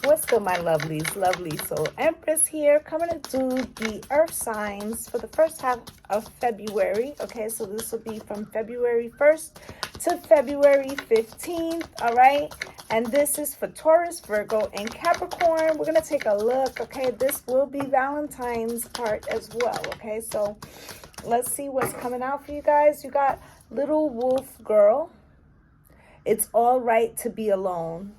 What's good, my lovelies? Lovely soul Empress here, coming to do the earth signs for the first half of February. Okay, so this will be from February 1st to February 15th. All right, and this is for Taurus, Virgo, and Capricorn. We're gonna take a look. Okay, this will be Valentine's part as well. Okay, so let's see what's coming out for you guys. You got Little Wolf Girl. It's all right to be alone.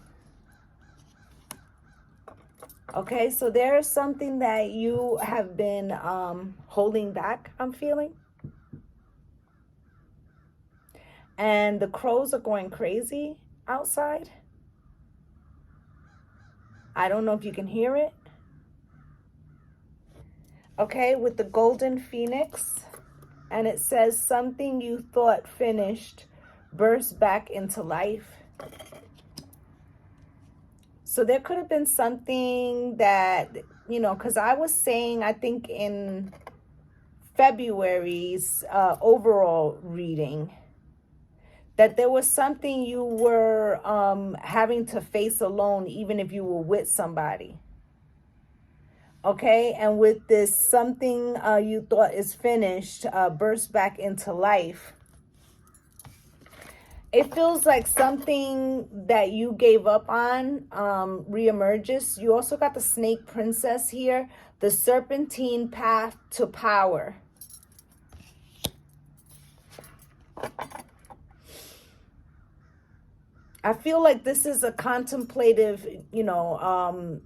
Okay, so there's something that you have been holding back, I'm feeling. And the crows are going crazy outside. I don't know if you can hear it. Okay, with the golden phoenix. And it says something you thought finished burst back into life. So there could have been something that, you know, because I was saying, I think in February's overall reading, that there was something you were having to face alone, even if you were with somebody. Okay, and with this something you thought is finished burst back into life. It feels like something that you gave up on reemerges. You also got the Snake Princess here, the serpentine path to power. I feel like this is a contemplative, you know,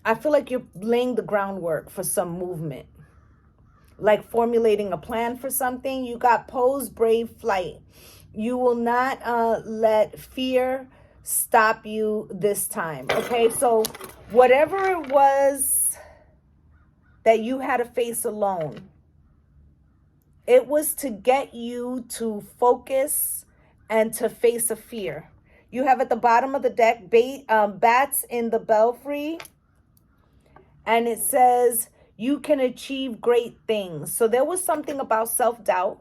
I feel like you're laying the groundwork for some movement, like formulating a plan for something. You got pose, brave, flight. You will not let fear stop you this time. Okay, so whatever it was that you had to face alone, it was to get you to focus and to face a fear. You have at the bottom of the deck bats in the belfry, and it says you can achieve great things. So there was something about self-doubt.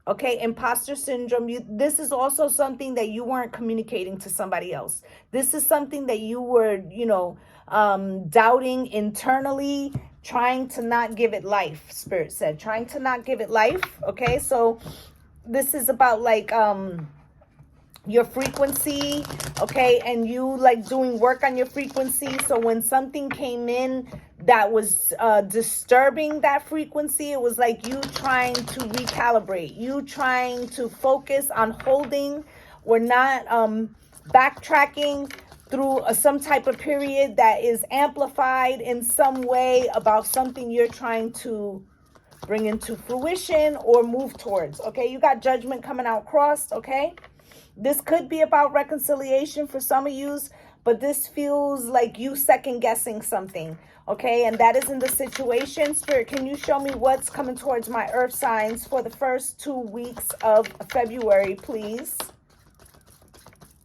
Okay, imposter syndrome. This is also something that you weren't communicating to somebody else. This is something that you were, you know, doubting internally, trying to not give it life, Spirit said. Trying to not give it life, okay? So this is about like your frequency, okay? And you like doing work on your frequency. So when something came in that was disturbing that frequency, it was like you trying to recalibrate, you trying to focus on holding. We're not backtracking through some type of period that is amplified in some way about something you're trying to bring into fruition or move towards. Okay, you got Judgment coming out crossed. Okay, this could be about reconciliation for some of you, but this feels like you second guessing something. Okay, and that isn't the situation. Spirit, can you show me what's coming towards my earth signs for the first 2 weeks of February, please?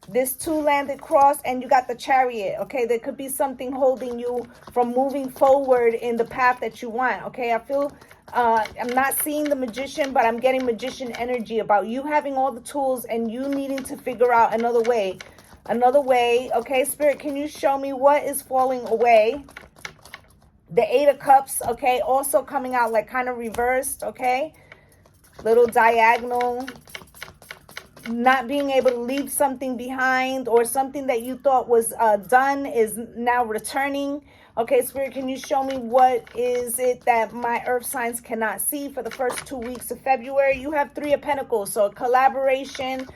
This 2 landed cross, and you got the Chariot. Okay, there could be something holding you from moving forward in the path that you want. Okay, I feel I'm not seeing the Magician, but I'm getting Magician energy about you having all the tools and you needing to figure out another way. Okay, Spirit, can you show me what is falling away? The 8 of Cups, okay, also coming out like kind of reversed, okay? Little diagonal. Not being able to leave something behind, or something that you thought was done is now returning. Okay, Spirit, can you show me what is it that my earth signs cannot see for the first 2 weeks of February? You have 3 of Pentacles, so collaboration.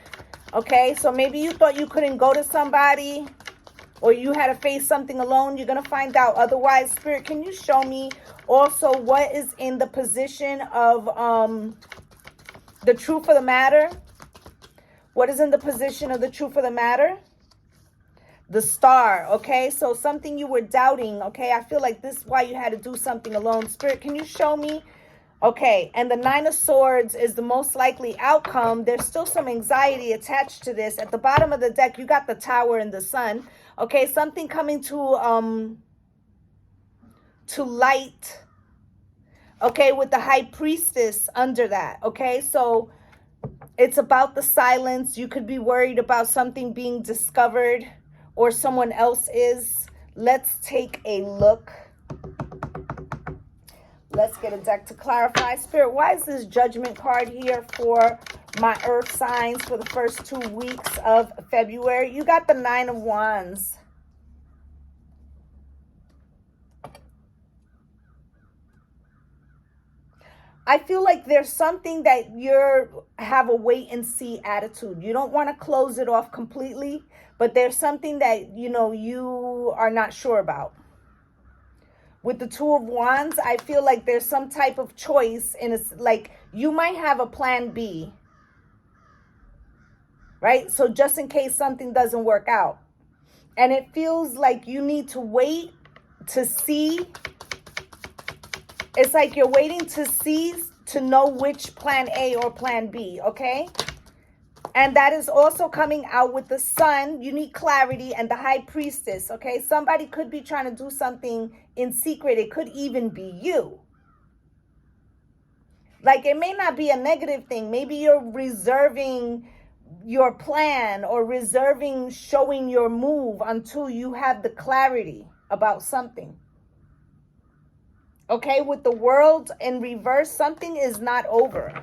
Okay, so maybe you thought you couldn't go to somebody, or you had to face something alone. You're going to find out otherwise. Spirit, can you show me also what is in the position of the truth of the matter? What is in the position of the truth of the matter? The Star, okay? So something you were doubting, okay? I feel like this is why you had to do something alone. Spirit, can you show me? Okay, and the 9 of Swords is the most likely outcome. There's still some anxiety attached to this. At the bottom of the deck, you got the Tower and the Sun. Okay, something coming to light. Okay, with the High Priestess under that. Okay, so it's about the silence. You could be worried about something being discovered, or someone else is. Let's take a look. Let's get a deck to clarify. Spirit, why is this Judgment card here for my earth signs for the first 2 weeks of February? You got the Nine of Wands. I feel like there's something that have a wait and see attitude. You don't want to close it off completely, but there's something that, you are not sure about. With the Two of Wands, I feel like there's some type of choice, and it's like you might have a plan B, right? So just in case something doesn't work out. And it feels like you need to wait to see. It's like you're waiting to see to know which plan A or plan B, okay? And that is also coming out with the Sun. You need clarity, and the High Priestess, okay? Somebody could be trying to do something in secret. It could even be you. Like, it may not be a negative thing. Maybe you're reserving your plan or reserving showing your move until you have the clarity about something. Okay, with the World in reverse, something is not over.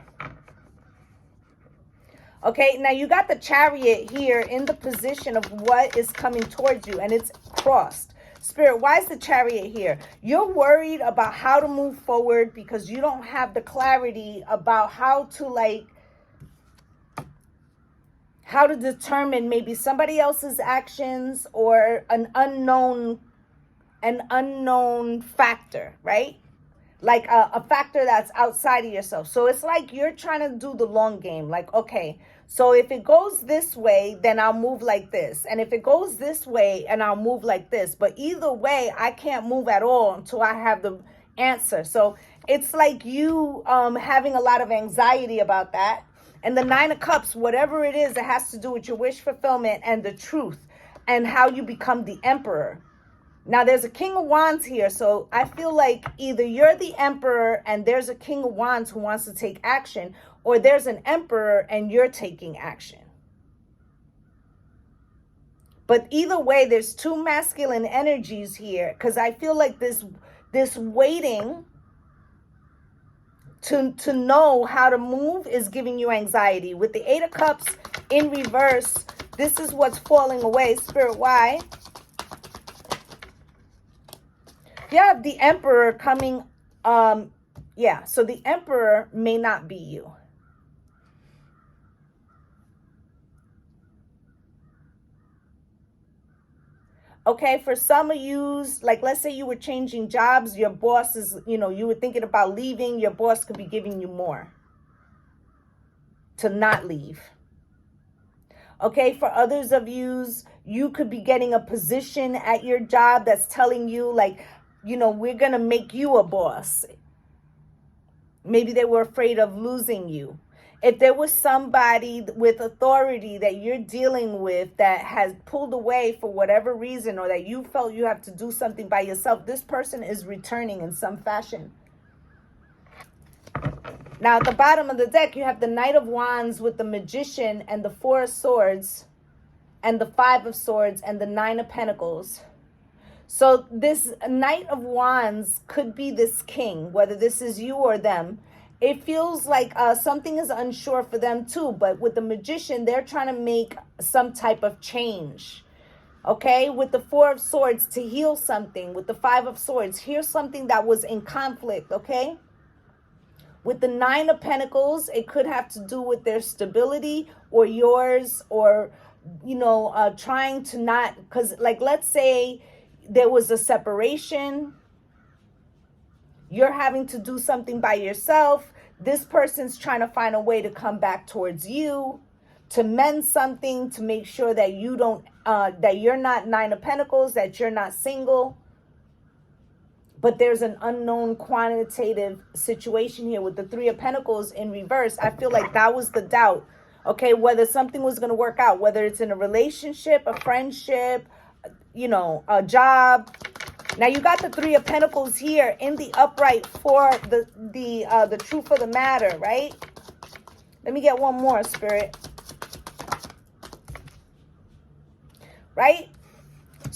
Okay, now you got the Chariot here in the position of what is coming towards you, and it's crossed. Spirit, why is the Chariot here? You're worried about how to move forward because you don't have the clarity about how to determine maybe somebody else's actions or an unknown factor, right? Like a factor that's outside of yourself. So it's like you're trying to do the long game. Like, okay, so if it goes this way, then I'll move like this. And if it goes this way, and I'll move like this. But either way, I can't move at all until I have the answer. So it's like you having a lot of anxiety about that. And the Nine of Cups, whatever it is, it has to do with your wish fulfillment and the truth and how you become the Emperor. Now, there's a King of Wands here, so I feel like either you're the Emperor and there's a King of Wands who wants to take action, or there's an Emperor and you're taking action. But either way, there's two masculine energies here, because I feel like this waiting to know how to move is giving you anxiety. With the Eight of Cups in reverse, this is what's falling away. Spirit, why? You have the Emperor coming. So the Emperor may not be you. Okay, for some of you, like let's say you were changing jobs, your boss is, you were thinking about leaving, your boss could be giving you more to not leave. Okay, for others of you, you could be getting a position at your job that's telling you like, we're going to make you a boss. Maybe they were afraid of losing you. If there was somebody with authority that you're dealing with that has pulled away for whatever reason, or that you felt you have to do something by yourself, this person is returning in some fashion. Now, at the bottom of the deck, you have the Knight of Wands with the Magician and the Four of Swords and the Five of Swords and the Nine of Pentacles. So this Knight of Wands could be this king, whether this is you or them. It feels like something is unsure for them too. But with the Magician, they're trying to make some type of change. Okay, with the Four of Swords, to heal something. With the Five of Swords, here's something that was in conflict, okay? With the Nine of Pentacles, it could have to do with their stability or yours, or, trying to not, because like, let's say there was a separation. You're having to do something by yourself. This person's trying to find a way to come back towards you, to mend something, to make sure that you don't, that you're not Nine of Pentacles, that you're not single. But there's an unknown quantitative situation here with the Three of Pentacles in reverse. I feel like that was the doubt. Okay, whether something was going to work out, whether it's in a relationship, a friendship, a job. Now you got the Three of Pentacles here in the upright for the truth of the matter, right? Let me get one more, Spirit. Right?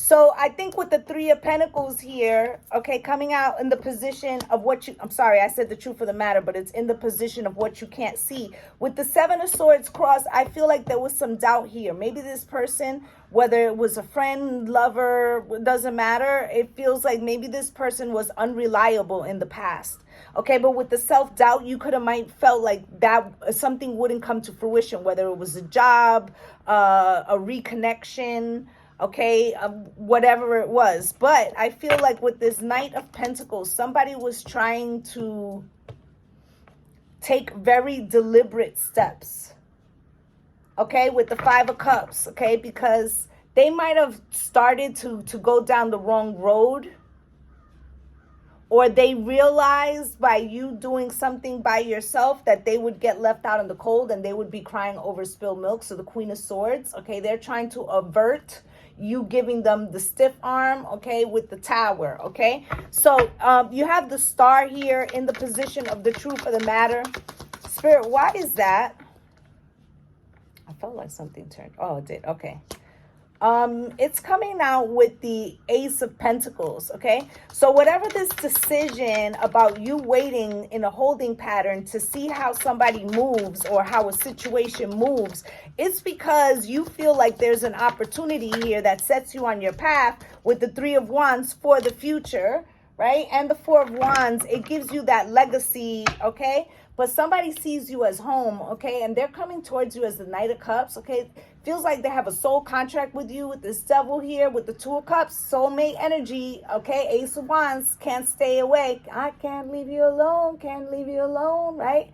So I think with the Three of Pentacles here, okay, coming out in the position of what you, I'm sorry, I said the truth of the matter, but it's in the position of what you can't see. With the Seven of Swords cross, I feel like there was some doubt here. Maybe this person, whether it was a friend, lover, doesn't matter. It feels like maybe this person was unreliable in the past. Okay, but with the self-doubt, you could have might felt like that something wouldn't come to fruition, whether it was a job, a reconnection, okay, whatever it was. But I feel like with this Knight of Pentacles, somebody was trying to take very deliberate steps, okay, with the Five of Cups, okay, because they might have started to go down the wrong road, or they realized by you doing something by yourself that they would get left out in the cold and they would be crying over spilled milk. So the Queen of Swords, okay, they're trying to avert you giving them the stiff arm, okay, with the Tower, okay? So you have the Star here in the position of the truth of the matter. Spirit, why is that? I felt like something turned. Oh, it did. Okay. It's coming out with the Ace of Pentacles, okay? So whatever this decision about you waiting in a holding pattern to see how somebody moves or how a situation moves, it's because you feel like there's an opportunity here that sets you on your path with the Three of Wands for the future, right? And the Four of Wands, it gives you that legacy, okay? But somebody sees you as home, okay? And they're coming towards you as the Knight of Cups, okay? Feels like they have a soul contract with you with this Devil here, with the Two of Cups, soulmate energy, okay? Ace of Wands, can't stay away. I can't leave you alone, can't leave you alone, right?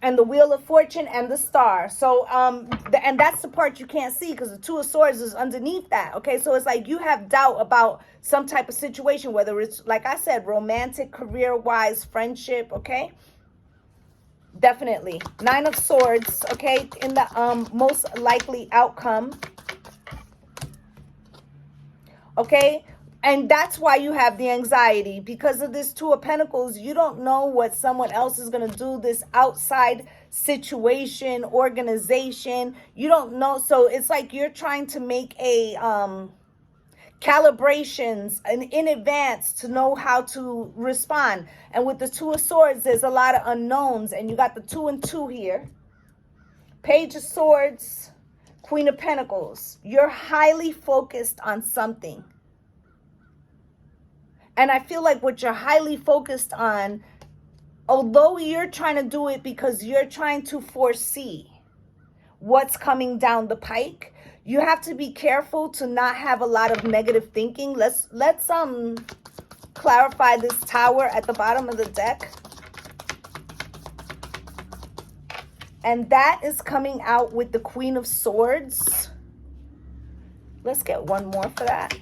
And the Wheel of Fortune and the Star. So, and that's the part you can't see because the Two of Swords is underneath that, okay? So it's like you have doubt about some type of situation, whether it's, like I said, romantic, career-wise, friendship, okay? Definitely. Nine of Swords, okay, in the most likely outcome. Okay? And that's why you have the anxiety. Because of this Two of Pentacles, you don't know what someone else is going to do, this outside situation, organization. You don't know. So it's like you're trying to make a calibrations in advance to know how to respond. And with the Two of Swords, there's a lot of unknowns. And you got the 2 and 2 here. Page of Swords, Queen of Pentacles. You're highly focused on something. And I feel like what you're highly focused on, although you're trying to do it because you're trying to foresee what's coming down the pike, you have to be careful to not have a lot of negative thinking. Let's clarify this Tower at the bottom of the deck. And that is coming out with the Queen of Swords. Let's get one more for that.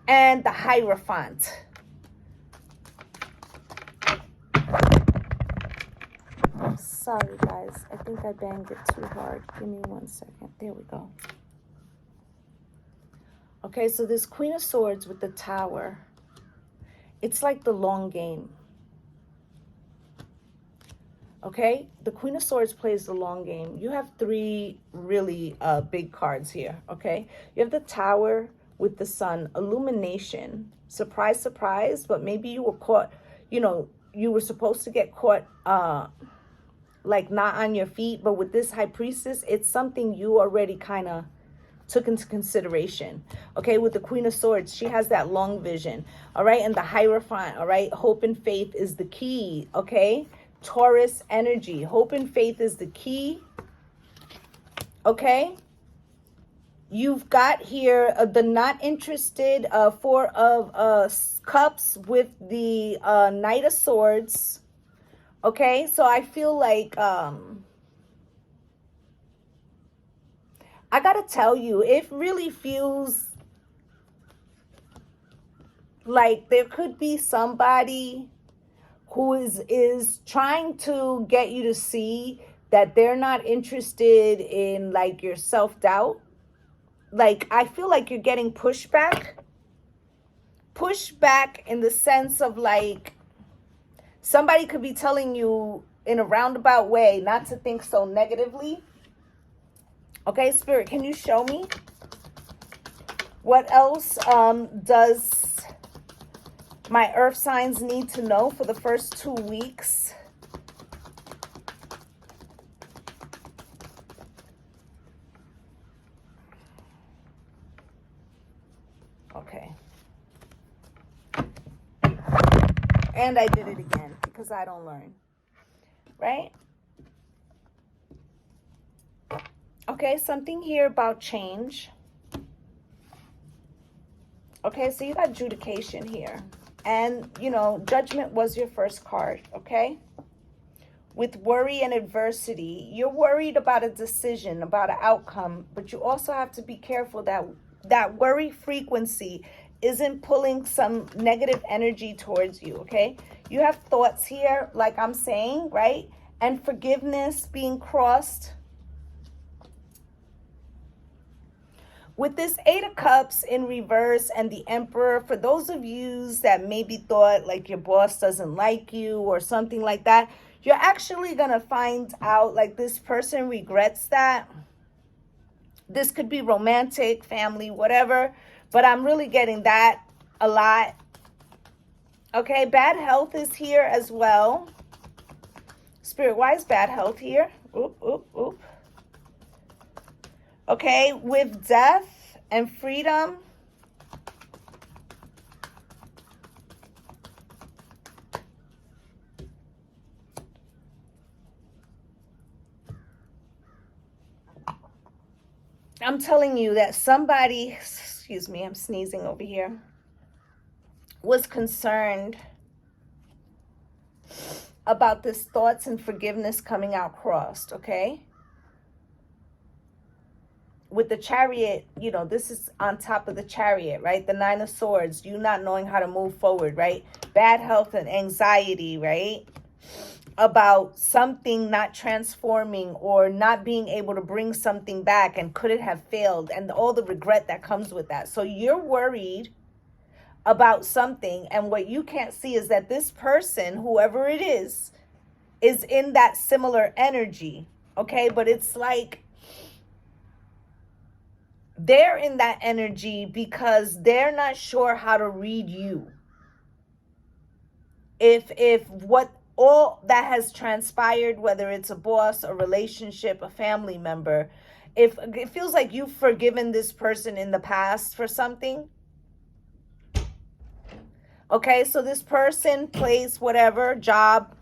And the Hierophant. Sorry, guys. I think I banged it too hard. Give me 1 second. There we go. Okay, so this Queen of Swords with the Tower, it's like the long game. Okay, the Queen of Swords plays the long game. You have three really big cards here, okay? You have the Tower with the Sun, illumination, surprise, surprise, but maybe you were caught, you know, you were supposed to get caught like not on your feet, but with this High Priestess, it's something you already kind of took into consideration. Okay, with the Queen of Swords, she has that long vision, all right? And the Hierophant, all right? Hope and faith is the key, okay? Taurus energy, hope and faith is the key, okay? You've got here the not interested, Four of Cups with the Knight of Swords. Okay, so I feel like I gotta tell you, it really feels like there could be somebody who is trying to get you to see that they're not interested in like your self-doubt. Like, I feel like you're getting pushback in the sense of like, somebody could be telling you in a roundabout way not to think so negatively. Okay, Spirit, can you show me what else does my earth signs need to know for the first 2 weeks? Okay. And I did it again because I don't learn. Right? Okay, something here about change. Okay, so you got adjudication here. And, you know, judgment was your first card, okay? With worry and adversity, you're worried about a decision, about an outcome, but you also have to be careful that that worry frequency isn't pulling some negative energy towards you, okay? You have thoughts here, like I'm saying, right? And forgiveness being crossed. With this Eight of Cups in reverse and the Emperor, for those of you that maybe thought like your boss doesn't like you or something like that, you're actually going to find out like this person regrets that. This could be romantic, family, whatever, but I'm really getting that a lot. Okay, bad health is here as well. Spirit, why is bad health here? Oop, oop, oop. Okay, with death and freedom. I'm telling you that somebody, excuse me, I'm sneezing over here, was concerned about this thoughts and forgiveness coming out crossed, okay? With the Chariot, you know, this is on top of the Chariot, right? The Nine of Swords, you not knowing how to move forward, right? Bad health and anxiety, right? About something not transforming or not being able to bring something back, and could it have failed, and all the regret that comes with that. So you're worried about something, and what you can't see is that this person, whoever it is in that similar energy, okay? But it's like they're in that energy because they're not sure how to read you. If what all that has transpired, whether it's a boss, a relationship, a family member, if it feels like you've forgiven this person in the past for something, okay, so this person, place, whatever, job,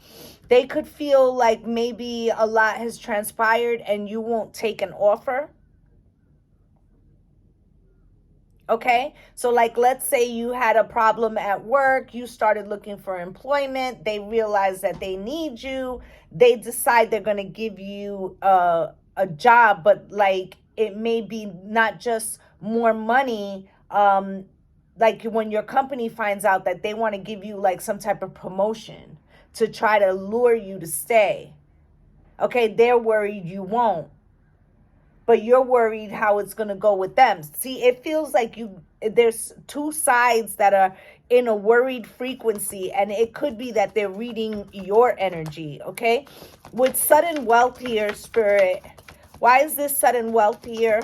they could feel like maybe a lot has transpired and you won't take an offer. Okay, so like let's say you had a problem at work, you started looking for employment, they realize that they need you, they decide they're going to give you a job, but like it may be not just more money, like when your company finds out that they want to give you like some type of promotion to try to lure you to stay. Okay, they're worried you won't, but you're worried how it's going to go with them. See, it feels like there's two sides that are in a worried frequency, and it could be that they're reading your energy, okay? With sudden wealth here, Spirit, why is this sudden wealth here?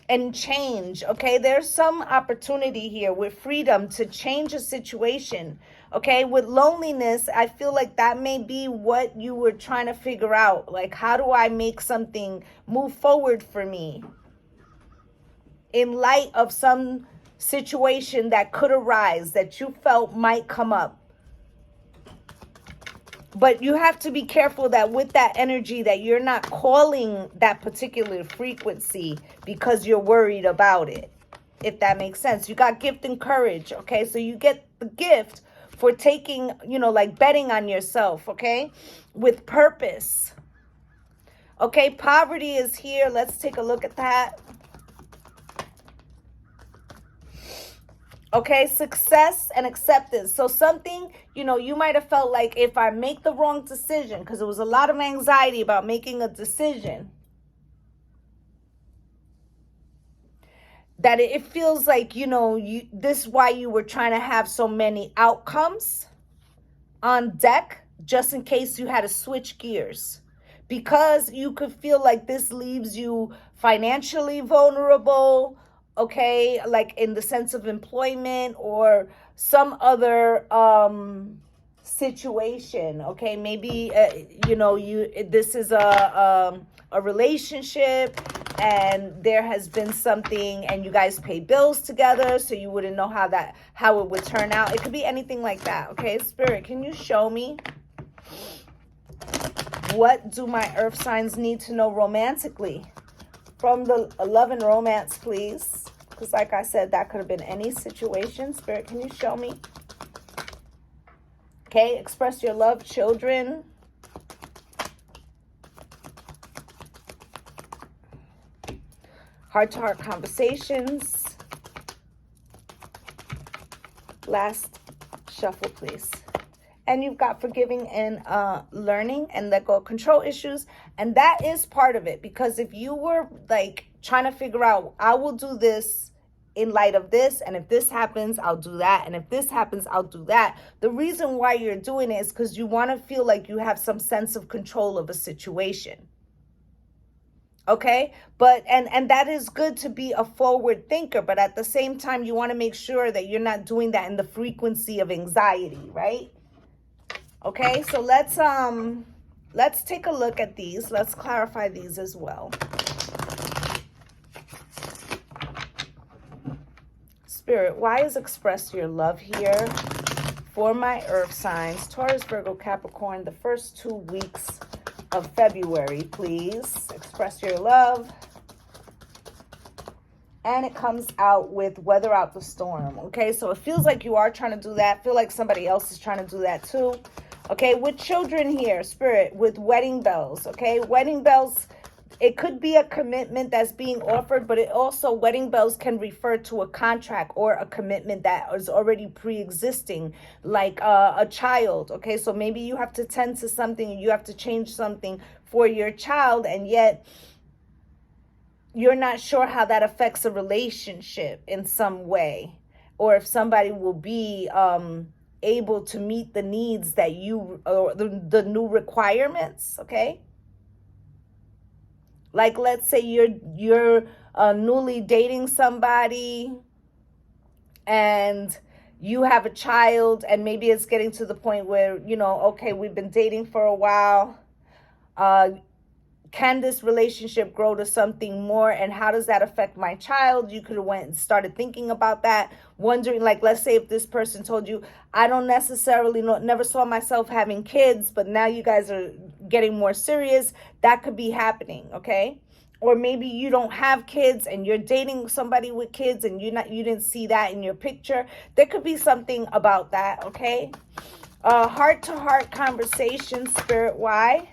And change, okay? There's some opportunity here with freedom to change a situation. Okay, with loneliness, I feel like that may be what you were trying to figure out. Like, how do I make something move forward for me in light of some situation that could arise that you felt might come up? But you have to be careful that with that energy that you're not calling that particular frequency because you're worried about it, if that makes sense. You got gift and courage, okay? So you get the gift for taking, you know, like betting on yourself, okay? With purpose. Okay, poverty is here. Let's take a look at that. Okay, success and acceptance. So something, you know, you might have felt like if I make the wrong decision, because there was a lot of anxiety about making a decision, that it feels like, you know, this is why you were trying to have so many outcomes on deck, just in case you had to switch gears. because you could feel like this leaves you financially vulnerable, okay, like in the sense of employment or some other situation, okay? Maybe you this is a relationship and there has been something and you guys pay bills together, so you wouldn't know how it would turn out. It could be anything like that, okay? Spirit, can you show me what do my earth signs need to know romantically from the love and romance, please? Because like I said, that could have been any situation. Spirit, can you show me? Okay, express your love, children. Heart-to-heart conversations. Last shuffle, please. And you've got forgiving and learning and let go of control issues. And that is part of it. Because if you were like trying to figure out, I will do this in light of this, and if this happens, I'll do that, and if this happens, I'll do that. The reason why you're doing it is because you want to feel like you have some sense of control of a situation. Okay, but and that is good to be a forward thinker, but at the same time, you want to make sure that you're not doing that in the frequency of anxiety, right? Okay, so let's take a look at these. Let's clarify these as well. Spirit, why is express your love here for my earth signs, Taurus, Virgo, Capricorn, the first 2 weeks of February, please? Express your love. And it comes out with weather out the storm, okay? So it feels like you are trying to do that. Feel like somebody else is trying to do that too. Okay, with children here, Spirit, with wedding bells, okay? Wedding bells, it could be a commitment that's being offered, but it also, wedding bells can refer to a contract or a commitment that is already pre-existing, like a child, okay? So maybe you have to tend to something and you have to change something for your child, and yet you're not sure how that affects a relationship in some way, or if somebody will be able to meet the needs that you, or the new requirements, okay? Like, let's say you're newly dating somebody and you have a child, and maybe it's getting to the point where, okay, we've been dating for a while. Can this relationship grow to something more, and how does that affect my child? You could have went and started thinking about that, wondering, like, let's say if this person told you, I don't necessarily never saw myself having kids, but now you guys are getting more serious. That could be happening, okay? Or maybe you don't have kids and you're dating somebody with kids and you didn't see that in your picture. There could be something about that, okay? Heart-to-heart conversation, Spirit, why?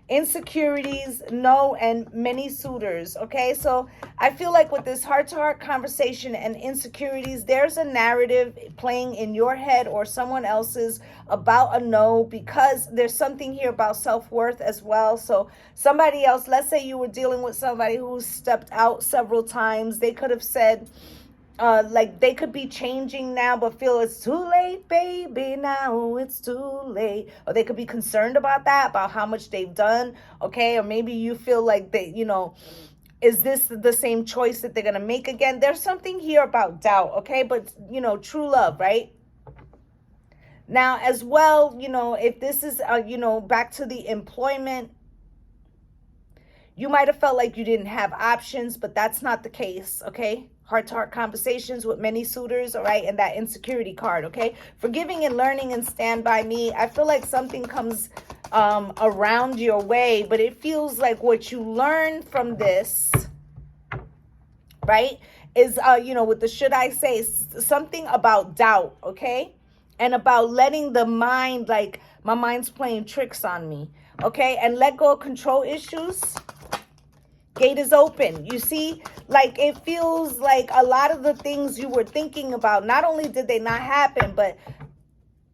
Insecurities, no, and many suitors, okay? So I feel like with this heart-to-heart conversation and insecurities, there's a narrative playing in your head or someone else's about a no, because there's something here about self-worth as well. So somebody else, let's say you were dealing with somebody who stepped out several times, they could have said, like, they could be changing now but feel it's too late, baby, now it's too late. Or they could be concerned about that, about how much they've done, okay? Or maybe you feel like they, is this the same choice that they're going to make again? There's something here about doubt, okay? But, true love, right? Now, as well, if this is, back to the employment, you might have felt like you didn't have options, but that's not the case, okay? Heart-to-heart conversations with many suitors, all right? And that insecurity card, okay? Forgiving and learning and stand by me. I feel like something comes around your way, but it feels like what you learn from this, right, is, with the should I say, something about doubt, okay? And about letting the mind, like, my mind's playing tricks on me, okay? And let go of control issues. Gate is open. You see, like, it feels like a lot of the things you were thinking about, not only did they not happen, but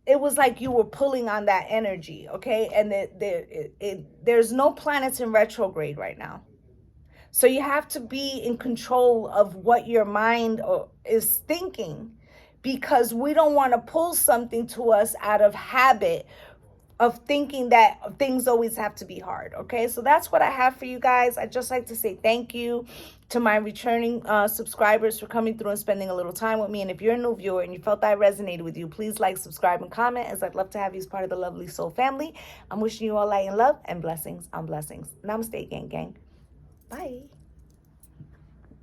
it was like you were pulling on that energy, okay? And there's no planets in retrograde right now. So you have to be in control of what your mind is thinking, because we don't want to pull something to us out of habit of thinking that things always have to be hard. Okay, so that's what I have for you guys. I'd just like to say thank you to my returning subscribers for coming through and spending a little time with me. And if you're a new viewer and you felt that I resonated with you, please like, subscribe, and comment, as I'd love to have you as part of the lovely soul family. I'm wishing you all light and love and blessings on blessings. Namaste, gang gang. Bye.